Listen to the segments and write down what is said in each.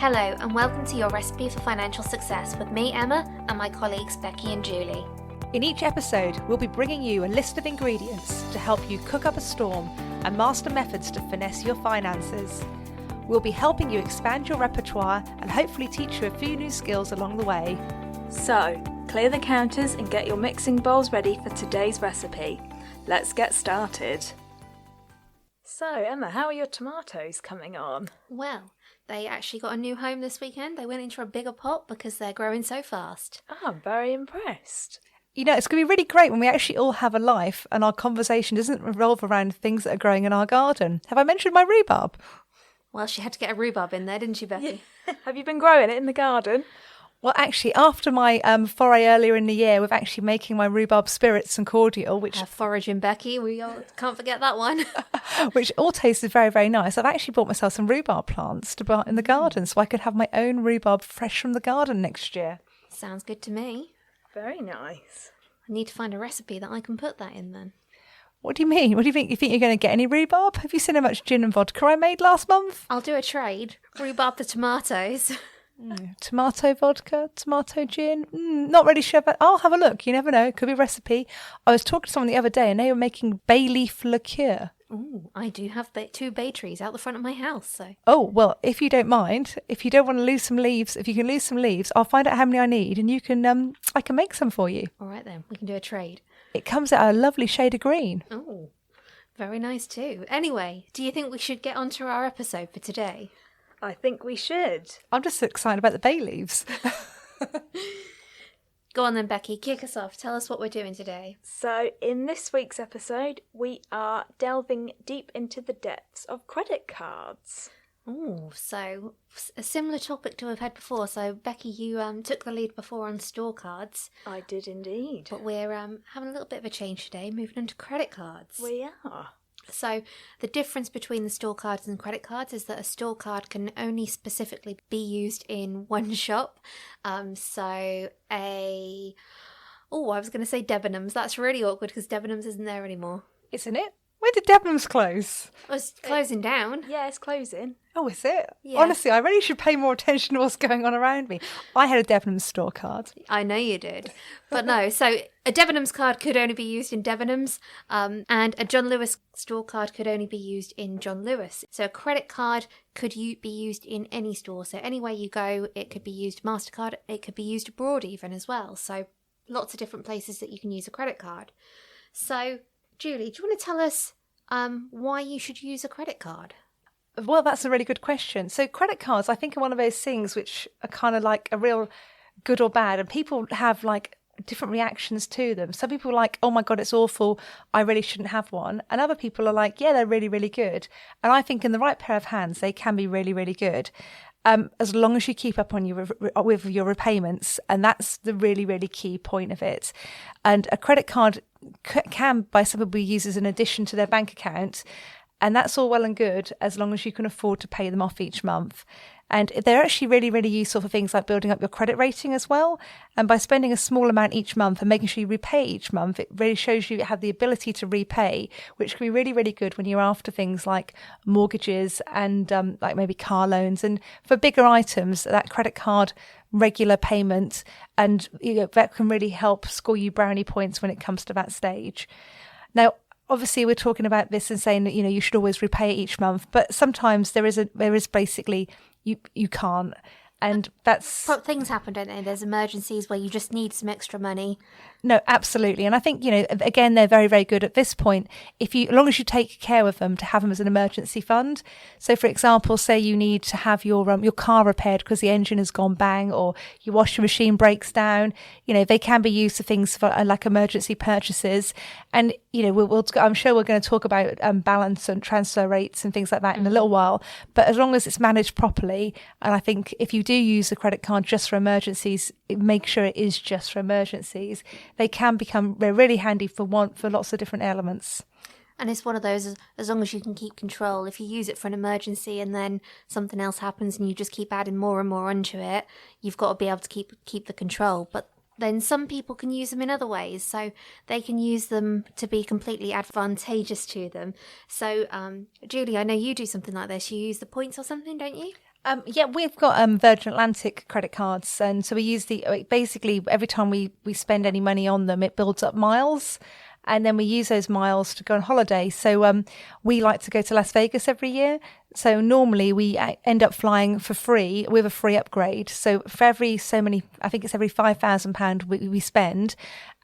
Hello and welcome to your Recipe for Financial Success with me, Emma, and my colleagues Becky and Julie. In each episode, we'll be bringing you a list of ingredients to help you cook up a storm and master methods to finesse your finances. We'll be helping you expand your repertoire and hopefully teach you a few new skills along the way. So, clear the counters and get your mixing bowls ready for today's recipe. Let's get started. So, Emma, how are your tomatoes coming on? Well, they actually got a new home this weekend. They went into a bigger pot because they're growing so fast. Oh, I'm very impressed. You know, it's going to be really great when we actually all have a life and our conversation doesn't revolve around things that are growing in our garden. Have I mentioned my rhubarb? Well, she had to get a rhubarb in there, didn't she, Becky? Yeah. Have you been growing it in the garden? Well, actually, after my foray earlier in the year with actually making my rhubarb spirits and cordial, which foraging Becky, we all can't forget that one. which all tasted very, very nice. I've actually bought myself some rhubarb plants to put in the garden so I could have my own rhubarb fresh from the garden next year. Sounds good to me. Very nice. I need to find a recipe that I can put that in then. What do you mean? What do you think? You think you're going to get any rhubarb? Have you seen how much gin and vodka I made last month? I'll do a trade. Rhubarb the tomatoes. Tomato vodka, tomato gin. Not really sure, but I'll have a look. You never know. Could be a recipe. I was talking to someone the other day and they were making bay leaf liqueur. Ooh, I do have two bay trees out the front of my house. So. Oh, well, if you don't mind, if you don't want to lose some leaves, if you can lose some leaves, I'll find out how many I need and you can, I can make some for you. All right then, we can do a trade. It comes out a lovely shade of green. Oh, very nice too. Anyway, do you think we should get on to our episode for today? I think we should. I'm just excited about the bay leaves. Go on then, Becky, kick us off. Tell us what we're doing today. So, in this week's episode, we are delving deep into the depths of credit cards. Oh, so a similar topic to we've had before. So, Becky, you took the lead before on store cards. I did indeed. But we're having a little bit of a change today, moving on to credit cards. We are. So the difference between the store cards and credit cards is that a store card can only specifically be used in one shop. I was going to say Debenhams. That's really awkward because Debenhams isn't there anymore. Isn't it? When did Debenhams close? Oh, it's closing down. Yeah, it's closing. Oh, is it? Yeah. Honestly, I really should pay more attention to what's going on around me. I had a Debenhams store card. I know you did. But no, so a Debenhams card could only be used in Debenhams, and a John Lewis store card could only be used in John Lewis. So a credit card could be used in any store. So anywhere you go, it could be used MasterCard. It could be used abroad even as well. So lots of different places that you can use a credit card. So, Julie, do you want to tell us why you should use a credit card? Well, that's a really good question. So credit cards, I think, are one of those things which are kind of like a real good or bad. And people have like different reactions to them. Some people are like, oh my God, it's awful. I really shouldn't have one. And other people are like, yeah, they're really, really good. And I think in the right pair of hands, they can be really, really good. As long as you keep up on with your repayments. And that's the really, really key point of it. And a credit card can, by some people, be used as an addition to their bank account. And that's all well and good as long as you can afford to pay them off each month. And they're actually really, really useful for things like building up your credit rating as well. And by spending a small amount each month and making sure you repay each month, it really shows you have the ability to repay, which can be really, really good when you're after things like mortgages and like maybe car loans. And for bigger items, that credit card regular payment, and that can really help score you brownie points when it comes to that stage. Now, obviously, we're talking about this and saying that, you should always repay it each month, but sometimes there is basically you can't. And that's... Things happen, don't they? There's emergencies where you just need some extra money. No, absolutely. And I think, again, they're very, very good at this point. As long as you take care of them, to have them as an emergency fund. So, for example, say you need to have your car repaired because the engine has gone bang, or your washing machine breaks down. They can be used for things for like emergency purchases. And, I'm sure we're going to talk about balance and transfer rates and things like that in a little while. But as long as it's managed properly, and I think if you do use the credit card just for emergencies, make sure it is just for emergencies. They're really handy for lots of different elements. And it's one of those, as long as you can keep control. If you use it for an emergency and then something else happens and you just keep adding more and more onto it, you've got to be able to keep the control. But then some people can use them in other ways. So they can use them to be completely advantageous to them. So, Julie, I know you do something like this. You use the points or something, don't you? Yeah, we've got Virgin Atlantic credit cards, and so we use basically every time we spend any money on them, it builds up miles, and then we use those miles to go on holiday. So we like to go to Las Vegas every year. So normally we end up flying for free with a free upgrade. So for every I think it's every £5,000 we spend.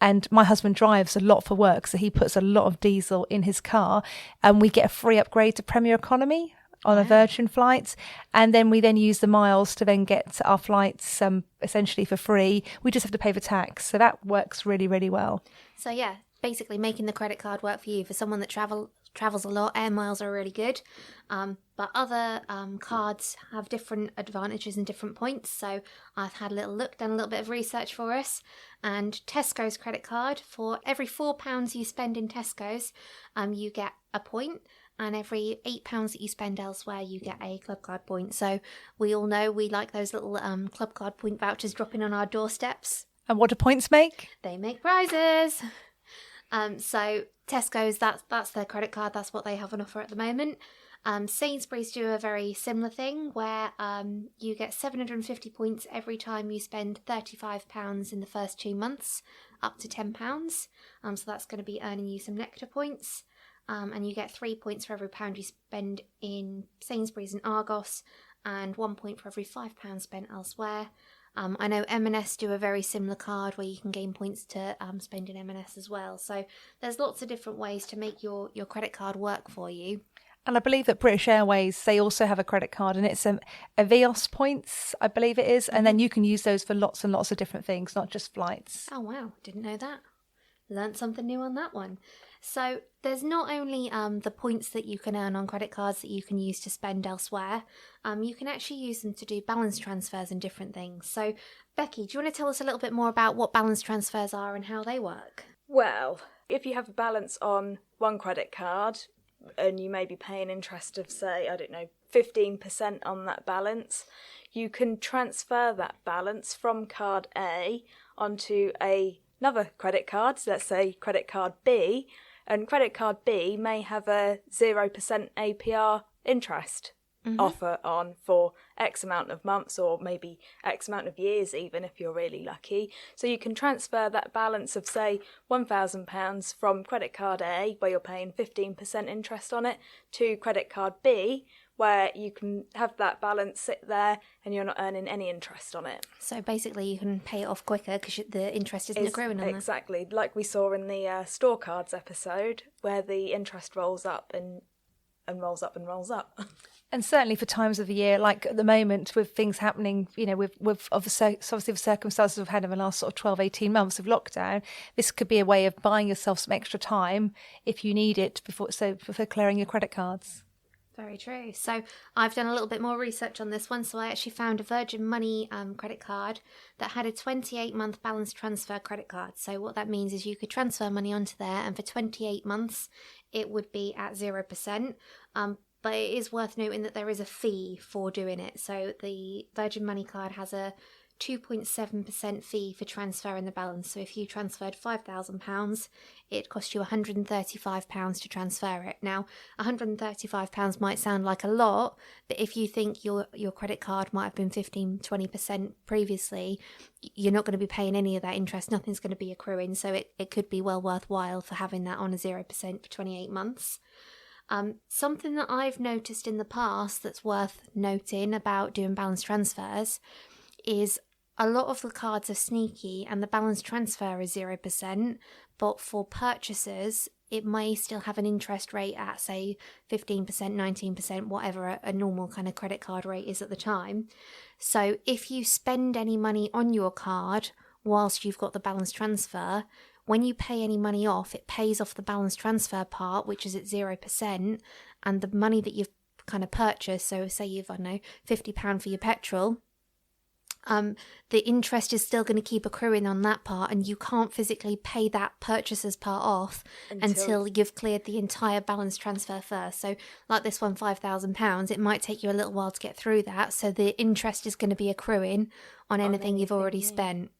And my husband drives a lot for work, so he puts a lot of diesel in his car, and we get a free upgrade to Premier Economy on a Virgin flight, and then we use the miles to then get our flights essentially for free. We just have to pay for tax, so that works really, really well. So yeah, basically making the credit card work for you. For someone that travels a lot, air miles are really good, but other cards have different advantages and different points. So I've had a little look, done a little bit of research for us, and Tesco's credit card, for every £4 you spend in Tesco's, you get a point. And every £8 that you spend elsewhere, you get a club card point. So we all know we like those little club card point vouchers dropping on our doorsteps. And what do points make? They make prizes. So Tesco's, that's their credit card. That's what they have on offer at the moment. Sainsbury's do a very similar thing where you get 750 points every time you spend £35 in the first 2 months, up to £10. So that's going to be earning you some Nectar points. And you get 3 points for every £1 you spend in Sainsbury's and Argos, and 1 point for every £5 spent elsewhere. I know M&S do a very similar card where you can gain points to spend in M&S as well. So there's lots of different ways to make your credit card work for you. And I believe that British Airways, they also have a credit card, and it's Avios points, I believe it is. And then you can use those for lots and lots of different things, not just flights. Oh, wow. Didn't know that. Learned something new on that one. So there's not only the points that you can earn on credit cards that you can use to spend elsewhere, you can actually use them to do balance transfers and different things. So Becky, do you want to tell us a little bit more about what balance transfers are and how they work? Well, if you have a balance on one credit card and you may be paying interest of, say, 15% on that balance, you can transfer that balance from card A onto another credit card, so let's say credit card B, and credit card B may have a 0% APR interest offer on for X amount of months, or maybe X amount of years even if you're really lucky. So you can transfer that balance of, say, £1,000 from credit card A, where you're paying 15% interest on it, to credit card B, where you can have that balance sit there and you're not earning any interest on it. So basically you can pay it off quicker because the interest isn't accruing on that. Exactly, like we saw in the store cards episode, where the interest rolls up and rolls up and rolls up. And certainly for times of the year, like at the moment with things happening, with obviously the circumstances we've had in the last sort of 12, 18 months of lockdown, this could be a way of buying yourself some extra time if you need it for clearing your credit cards. Very true. So I've done a little bit more research on this one. So I actually found a Virgin Money credit card that had a 28-month balance transfer credit card. So what that means is you could transfer money onto there, and for 28 months it would be at 0%. But it is worth noting that there is a fee for doing it. So the Virgin Money card has a 2.7% fee for transferring the balance. So if you transferred £5,000, it cost you £135 to transfer it. Now, £135 might sound like a lot, but if you think your credit card might have been 15-20% previously, you're not going to be paying any of that interest. Nothing's going to be accruing. So it could be well worthwhile for having that on a 0% for 28 months. Something that I've noticed in the past that's worth noting about doing balance transfers is a lot of the cards are sneaky and the balance transfer is 0%, but for purchases, it may still have an interest rate at, say, 15%, 19%, whatever a normal kind of credit card rate is at the time. So if you spend any money on your card whilst you've got the balance transfer, when you pay any money off, it pays off the balance transfer part, which is at 0%, and the money that you've kind of purchased, so say you've, £50 for your petrol, the interest is still going to keep accruing on that part, and you can't physically pay that purchaser's part off until you've cleared the entire balance transfer first. So like this one, £5,000, it might take you a little while to get through that, so the interest is going to be accruing on anything you've already spent.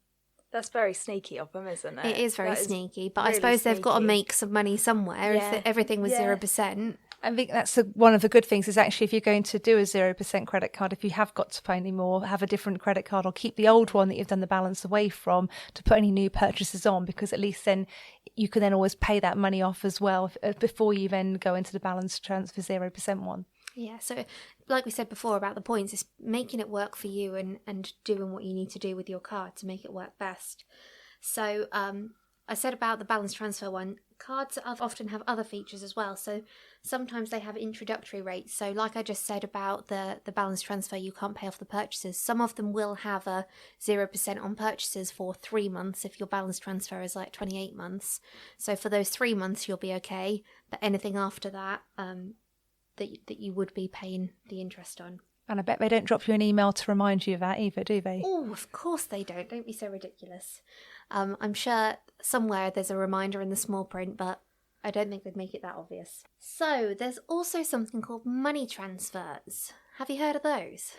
That's very sneaky of them, isn't it? It is very sneaky, but really I suppose they've got to sneaky. make some money somewhere if everything was 0%. I think that's one of the good things is actually if you're going to do a 0% credit card, if you have got to pay any more, have a different credit card or keep the old one that you've done the balance away from to put any new purchases on, because at least then you can then always pay that money off as well before you then go into the balance transfer 0% one. Yeah, so like we said before about the points, it's making it work for you and doing what you need to do with your card to make it work best. So I said about the balance transfer one, cards often have other features as well. So sometimes they have introductory rates. So like I just said about the balance transfer, you can't pay off the purchases. Some of them will have a 0% on purchases for 3 months if your balance transfer is like 28 months. So for those 3 months, you'll be okay. But anything after that, that you would be paying the interest on. And I bet they don't drop you an email to remind you of that either, do they? Oh, of course they don't. Don't be so ridiculous. I'm sure somewhere there's a reminder in the small print, but I don't think they'd make it that obvious. So there's also something called money transfers. Have you heard of those?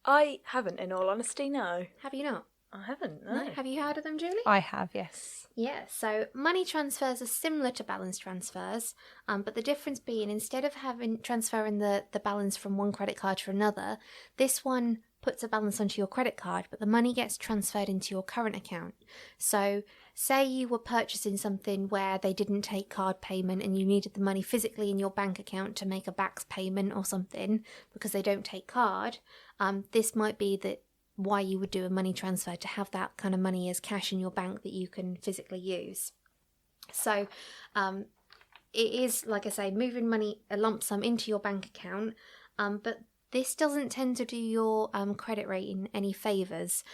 I haven't, in all honesty, no. Have you not? I haven't, no. Have you heard of them, Julie? I have, yes. Yeah, so money transfers are similar to balance transfers, but the difference being instead of transferring the balance from one credit card to another, this one puts a balance onto your credit card, but the money gets transferred into your current account. So say you were purchasing something where they didn't take card payment and you needed the money physically in your bank account to make a back payment or something because they don't take card, this might be why you would do a money transfer, to have that kind of money as cash in your bank that you can physically use. So it is, like I say, moving money, a lump sum into your bank account, but this doesn't tend to do your credit rating any favours.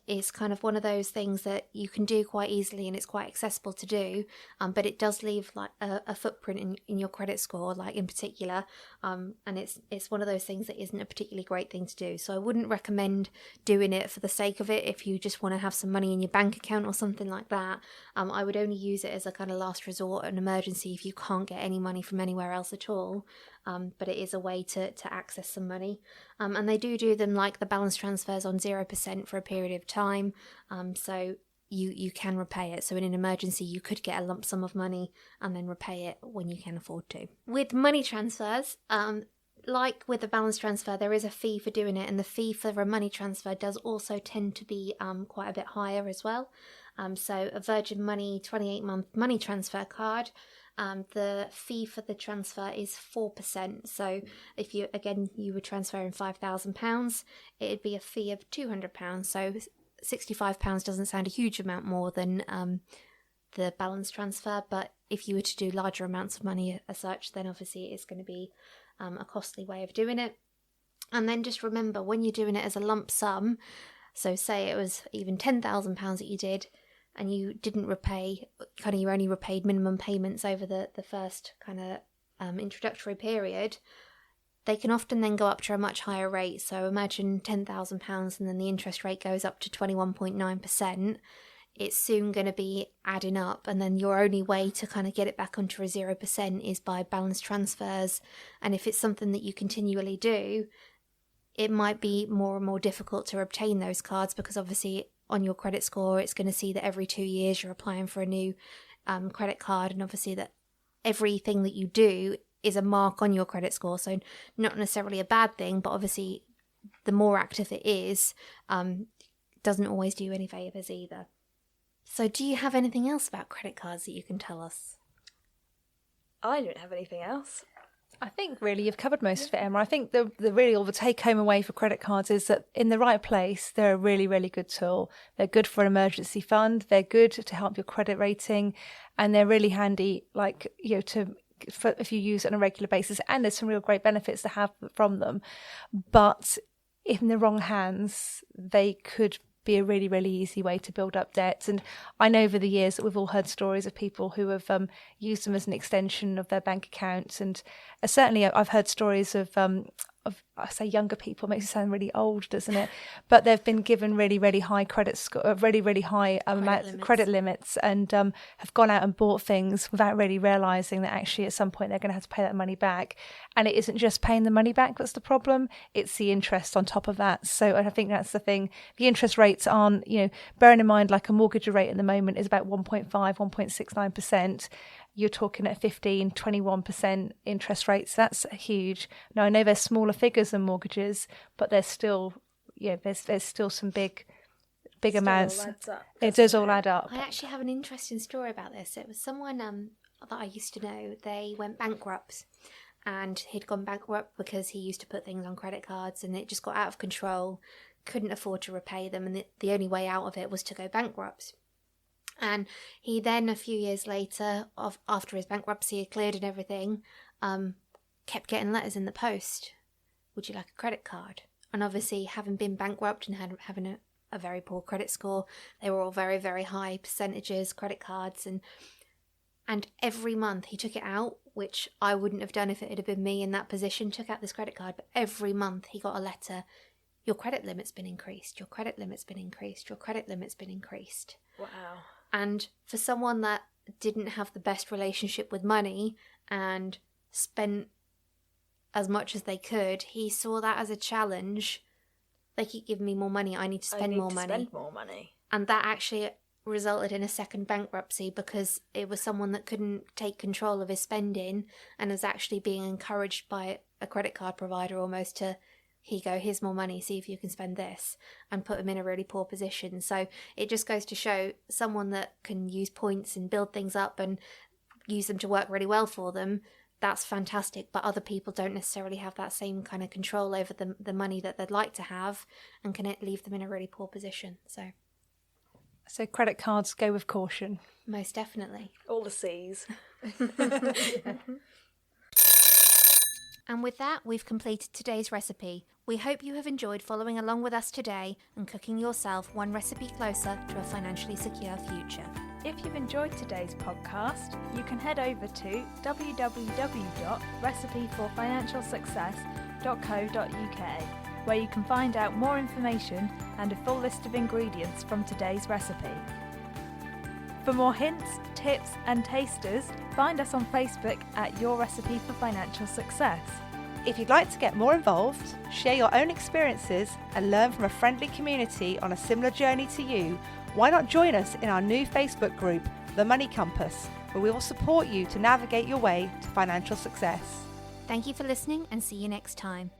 It's kind of one of those things that you can do quite easily and it's quite accessible to do, but it does leave like a footprint in your credit score, like in particular, and it's one of those things that isn't a particularly great thing to do. So I wouldn't recommend doing it for the sake of it if you just want to have some money in your bank account or something like that. I would only use it as a kind of last resort, an emergency, if you can't get any money from anywhere else at all. But it is a way to access some money. And they do them like the balance transfers on 0% for a period of time. So you can repay it. So in an emergency, you could get a lump sum of money and then repay it when you can afford to. With money transfers, like with the balance transfer, there is a fee for doing it. And the fee for a money transfer does also tend to be quite a bit higher as well. So a Virgin Money 28-month money transfer card, the fee for the transfer is 4%. So if you were transferring £5,000, it'd be a fee of £200. So £65 doesn't sound a huge amount more than the balance transfer, but if you were to do larger amounts of money as such, then obviously it's going to be a costly way of doing it. And then just remember, when you're doing it as a lump sum, so say it was even £10,000 that you did, and you didn't repay, you only repaid minimum payments over the first kind of introductory period, they can often then go up to a much higher rate. So imagine £10,000 and then the interest rate goes up to 21.9%. It's soon going to be adding up, and then your only way to kind of get it back onto a 0% is by balance transfers. And if it's something that you continually do, it might be more and more difficult to obtain those cards, because obviously on your credit score, it's going to see that every 2 years you're applying for a new credit card, and obviously that everything that you do is a mark on your credit score. So not necessarily a bad thing, but obviously the more active it is, doesn't always do you any favours either. So do you have anything else about credit cards that you can tell us? I don't have anything else. I think really you've covered most of it, Emma. I think the take home away for credit cards is that in the right place, they're a really, really good tool. They're good for an emergency fund. They're good to help your credit rating, and they're really handy, if you use it on a regular basis. And there's some real great benefits to have from them. But in the wrong hands, they could be a really, really easy way to build up debts. And I know over the years that we've all heard stories of people who have used them as an extension of their bank accounts. And certainly I've heard stories of I say younger people, makes it sound really old, doesn't it? But they've been given really, really high credit score, really, really high credit limits, and have gone out and bought things without really realising that actually at some point they're going to have to pay that money back. And it isn't just paying the money back that's the problem, it's the interest on top of that. So I think that's the thing. The interest rates aren't, bearing in mind like a mortgage rate at the moment is about 1.5, 1.69%. you're talking at 15, 21% interest rates. That's huge. Now, I know there's smaller figures than mortgages, but there's still, there's still some big amounts. All adds up, It does all add up. I actually have an interesting story about this. It was someone that I used to know. They went bankrupt, and he'd gone bankrupt because he used to put things on credit cards, and it just got out of control. Couldn't afford to repay them, and the only way out of it was to go bankrupt. And he then, a few years later, after his bankruptcy had cleared and everything, kept getting letters in the post. Would you like a credit card? And obviously, having been bankrupt and having a very poor credit score, they were all very, very high percentages, credit cards. And every month he took it out, which I wouldn't have done if it had been me in that position, took out this credit card. But every month he got a letter, your credit limit's been increased, your credit limit's been increased, your credit limit's been increased. Wow. And for someone that didn't have the best relationship with money and spent as much as they could, he saw that as a challenge. They keep giving me more money, I need to spend more money. And that actually resulted in a second bankruptcy because it was someone that couldn't take control of his spending and was actually being encouraged by a credit card provider almost to, here you go, here's more money, see if you can spend this, and put him in a really poor position. So it just goes to show someone that can use points and build things up and use them to work really well for them, that's fantastic. But other people don't necessarily have that same kind of control over the money that they'd like to have and can leave them in a really poor position. So credit cards, go with caution. Most definitely. All the C's. And with that, we've completed today's recipe. We hope you have enjoyed following along with us today and cooking yourself one recipe closer to a financially secure future. If you've enjoyed today's podcast, you can head over to www.recipeforfinancialsuccess.co.uk, where you can find out more information and a full list of ingredients from today's recipe. For more hints, tips and tasters, find us on Facebook at Your Recipe for Financial Success. If you'd like to get more involved, share your own experiences and learn from a friendly community on a similar journey to you, why not join us in our new Facebook group, The Money Compass, where we will support you to navigate your way to financial success. Thank you for listening and see you next time.